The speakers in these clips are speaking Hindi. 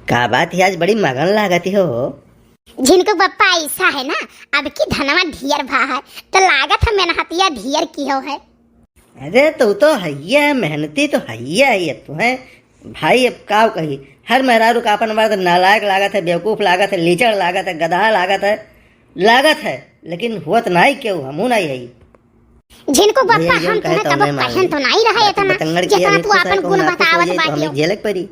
का बात है, आज बड़ी मगन लागती हो। झिनकू बप्पा ऐसा है ना, अब की धनवा ढियर भा है तो लागत है मेहनतिया ढियर की हो है। अरे तू तो हैया है, मेहनती तो हैया है तू है भाई। अब का कही, हर मेहरारू का अपन मर्द नालायक लागत है, बेवकूफ लागत है, लीचड़ लागत है, गधा लागत है, लेकिन हुआ नहीं क्यों हमू नहीं है। झिनकू बप्पा हम तुम्हें कब पहन तो नहीं रहा इतना जितना तू अपन गुण बतावत बाटियो। झेलक पड़ी।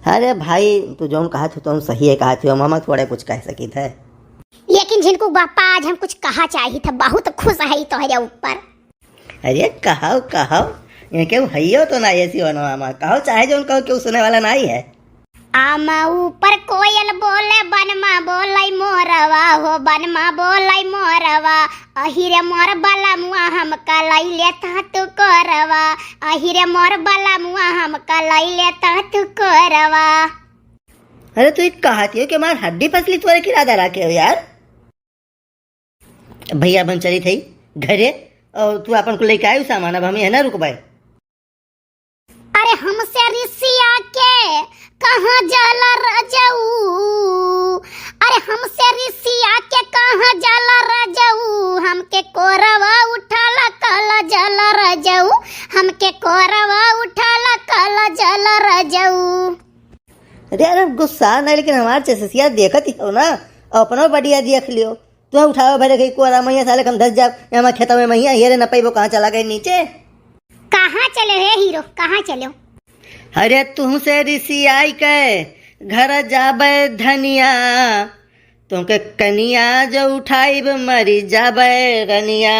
अरे भाई तू जो कहा थी तो सही है कहा थी, मामा थोड़े कुछ कह सकी थे। लेकिन झिनकू बप्पा आज हम कुछ कहा चाहिए था, बहुत खुश है तो है ऊपर। अरे कहो ये क्यों हैयो तो नहीं ऐसी होना मामा, कहो चाहे जो कहो क्यों सुने वाला नहीं है। आमा ऊपर कोयल बोले बनमा बोलाई मोरवा हो, बनमा बोलाई मोरवा, अहिरे मोर बाला मुआ हम कलाई लेता तू करवा, अहिरे मोर बाला मुआ हम कलाई लेता तू करवा। अरे तू कहती हो कि हमारी हड्डी पसली तोरे किरादा रखे हो यार। भैया बन चली थी घरे और तू अपन को लेके आयु सामान, अब हमें है ना रुकबाई। अरे हमसे रिसिया के कहाँ जाला रजाऊ, अरे हमसे रिसिया के कहाँ जाला रजाऊ, हमके कोरवा उठाला काला जाला रजाऊ, हमके कोरवा उठाला काला जाला रजाऊ। अरे यार गुस्सा नहीं, लेकिन हमारे चसिया देखत ही हो ना, अपनो बढ़िया देख लियो। तू उठाओ भरे गई कोरा मैया साले कम धस जा, हमारे खेतों में मैया हेरे न पाई वो कहाँ चला गई नीचे। कहाँ चले हे हीरो, कहाँ चलो? अरे तुमसे ऋषि आई के घर जाबे धनिया, तुमके कनिया जो उठाई मरी जाबे रनिया।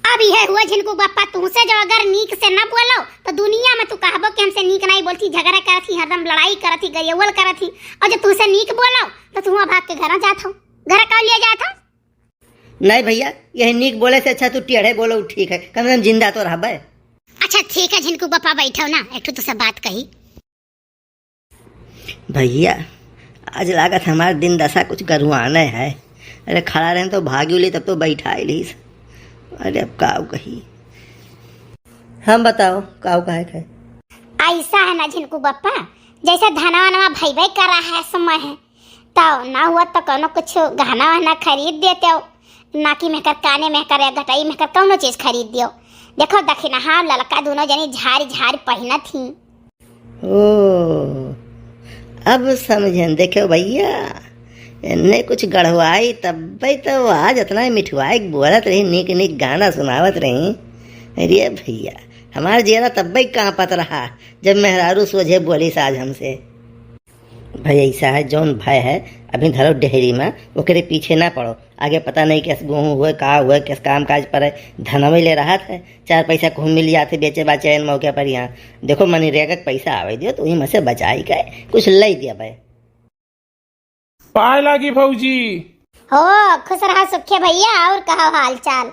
अब यह हुआ झिनकू बप्पा, तुमसे जो अगर नीक से न बोलो तो दुनिया में तू कहबो कि हमसे नीक नहीं बोलती, झगड़ा करती, हरदम लड़ाई करती, गरियवल करती। और जब तुमसे नीक बोलो तो तुम भाग के घर जात हो, घर का लिया जात हो। नहीं भैया, यही नीक बोले से अच्छा तू टेढ़े बोलो ठीक है, कम से कम जिंदा तो रह बे। अच्छा ठीक है झिनकू बप्पा बैठो ना, एक तो सब बात कही। भैया आज लागत हमारे दिन दशा कुछ गरुआने है। अरे खड़ा रहे तो भागी ली, तब तो बैठा ली। अरे अब काव कही, हम बताओ काव कहे है। ऐसा है ना झिनकू बप्पा, जैसे धनवा नवा भाई भाई कर रहा है समय है, तो ना हुआ तो कोनो कुछ गहना वहना खरीद देते हो, नाकी में कर, काने में कर, घटाई में कर, कोनो चीज खरीद दियो। देखो दखिना हाँ लड़का दोनों जनी झाड़ी झाड़ी पहना थी। ओ अब समझन, देखो भैया इन्ने कुछ गढ़वाई तब भाई तो आज इतना मिठवाई बोलत रही, निक निक गाना सुनावत रही। अरे भैया हमारे जेरा तब भाई कहाँ पत रहा जब मेहरारू सोझे बोली साज हमसे। भाई ऐसा है जौन भय है अभी धरो डेहरी में, ओकरे पीछे ना पड़ो, आगे पता नहीं कैसे गेहूँ हुए का हुए, किस काम काज पर धनवे ले रहा था, 4 पैसा खूब मिल जाते बेचे बाचे इन मौके पर। यहाँ देखो मनरेगा का पैसा आवे दियो तो वही में से बचाई गए, कुछ ले दिया भाई। पाए लागी भौजी हो खुश रहा सुखे भैया, और कहा हाल चाल?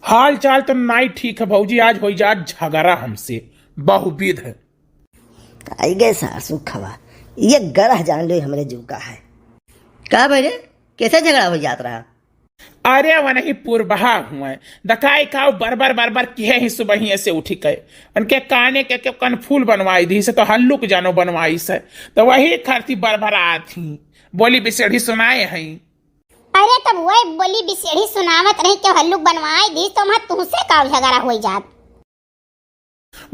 हाल चाल तो नहीं ठीक है भौजी, आज हो जा झगड़ा हमसे बहुविध है। आई गए सासू खवा, ये गरह जान लो हमारे जू का है। का भैया कैसे झगड़ा हो जात रहा? अरे वो नहीं पूर्वहा हुआ दकाई का बरबर किए ही सुबह ही ऐसे उठी गए, उनके काने के कनफूल बनवाई दी से तो हल्लुक जानो बनवाई से, तो वही खरती बरबरा थी, बोली बिसेड़ी सुनाए हैं। अरे तब वही बोली बिसेड़ी सुनावत नहीं क्यों हल्लुक बनवाई दी, तो मैं तुमसे का झगड़ा हो जात?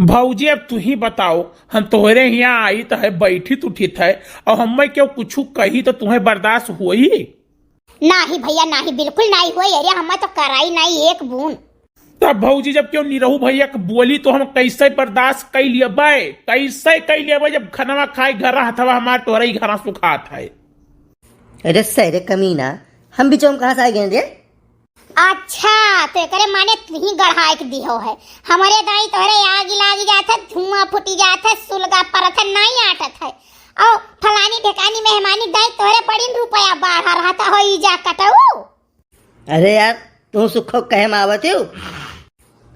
भौजी अब तू ही बताओ, हम तोहरे यहाँ आई तो है बैठी उठी थे और हमें क्यों कुछ कही तो तुम्हें बर्दाश्त हुई? नहीं भैया नहीं, बिल्कुल नहीं हुई। अरे हमें तो कराई नहीं एक बूंद। तब भौजी जब क्यों निरहू भैया बोली तो हम कैसे बर्दाश्त कर लिए बे, कैसे कर लिए बे, जब खाना खाए घर हथवा हमारे तोहरे ही घर सुखा था। अरे सरे कमीना, हम बिचौम कहाँ से आ गए रे? अच्छा तो करे माने तुही गढ़ाई के दिहो है, हमारे दाई तोहरे आग लागी जात है, धुआं फूटी जात है, सुलगा परत है, नहीं आटत है। और फलानी ढेकानी मेहमानी दाई तोहरे बड़ी रुपया बाढ़ रहा था हो जा कटऊ। अरे यार तू सुखो कहे में आवत हो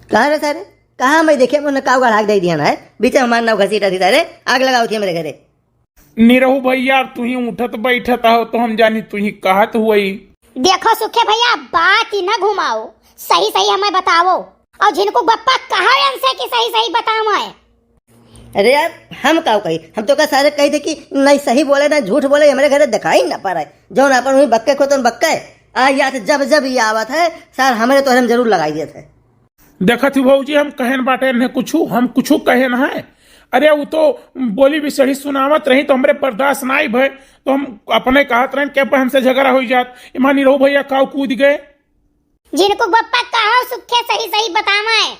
कहाँ रे सारे, कहाँ मैं देखे मुझे काव गढ़ा दे दिया ना है, बीच हमारे नाव घसीटा थी सारे, आग लगाओ थी मेरे घरे। निरहू भैया तू ही उठत बैठत हो तो हम जानी तू ही कहत हुई। देखो सुखे भैया बात ही ना घुमाओ, सही सही हमें बताओ, और जिनको बप्पा कहा हमसे कि सही सही बताओ है। अरे यार हम का कही, हम तो का सारे कही थे कि नहीं सही बोले ना झूठ बोले, हमारे घर दिखाई ना पा रहा है जो ना अपन हुई बक्के को तो बक्का है आ याद जब जब ये आवत है सर हमारे तो हम जरूर लगाई दिए थे। देखा थी भाजी हम कहन बाटे न कुछ, हम कुछ कहन है। अरे वो तो बोली भी सही सुनावत रही तो हमरे बर्दाश्त नहीं भय, तो हम अपने कहत रहे क्या हमसे झगड़ा हो जात। इमानी रहो भैया काऊ कूद गए। जिनको बप्पा कहो सुखे सही सही बतावा है।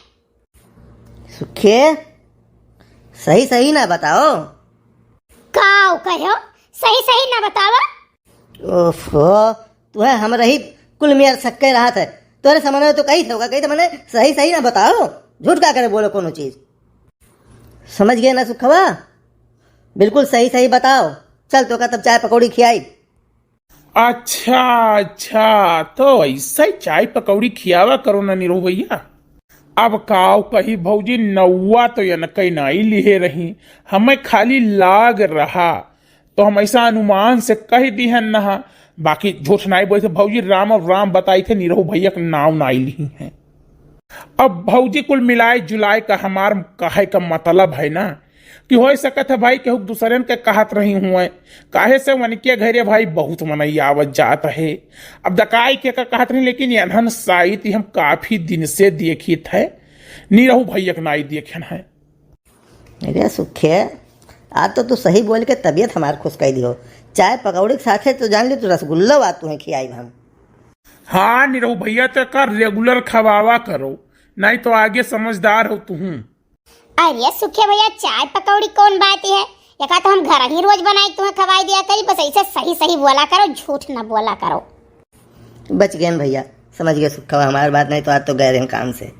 सुखे सही सही ना बताओ। काऊ कहो सही सही ना बतावा। ओफो तुम्हें हम रही कुल मियार सक्के रहा था तोरे समझ तो कही थे कही तो मैंने सही सही ना बताओ, झूठ का करे बोलो कोनो चीज। समझ गए ना सुखवा, बिल्कुल सही सही बताओ। चल तो का तब चाय पकौड़ी खिलाई। अच्छा अच्छा तो ऐसा ही चाय पकौड़ी खियावा करो ना नीरो भैया। अब काव कही भौजी नौवा तो या कई नाई लिए रही, हमें खाली लाग रहा तो हम ऐसा अनुमान से कह दी है नहा, बाकी झूठ नाई बोले थे भौजी राम और राम बताई थे नीरो भैया का नाव नाई ली है। अब भौजी कुल मिलाए जुलाए का हमार कहे का मतलब है ना कि हो सकत है भाई केहू दूसरे के कहत रही हुए काहे से वन के घरे भाई बहुत मनई आवत जात है। अब दकाई के का कहत नहीं, लेकिन अनहन साहित्य हम काफी दिन से देखी थे, नी रहू भैया नाई देखन है। अरे सुखे आज तो तू सही बोल के तबीयत हमार खुश कर दियो। चाय पकौड़ी के साथे तो जान ली तू रसगुल्ला बात तुम्हें खियाई हम। हाँ निरहू भैया तो कर रेगुलर खवावा करो, नहीं तो आगे समझदार हो तू। अरे सुखे भैया चाय पकौड़ी कौन बात है, या तो हम घर ही रोज बनाई तुम्हें खवाई दिया करी। बस ऐसे सही सही बोला करो, झूठ ना बोला करो। बच गए भैया, समझ गए सुखवा हमारी बात, नहीं तो आज तो गए रहे काम से।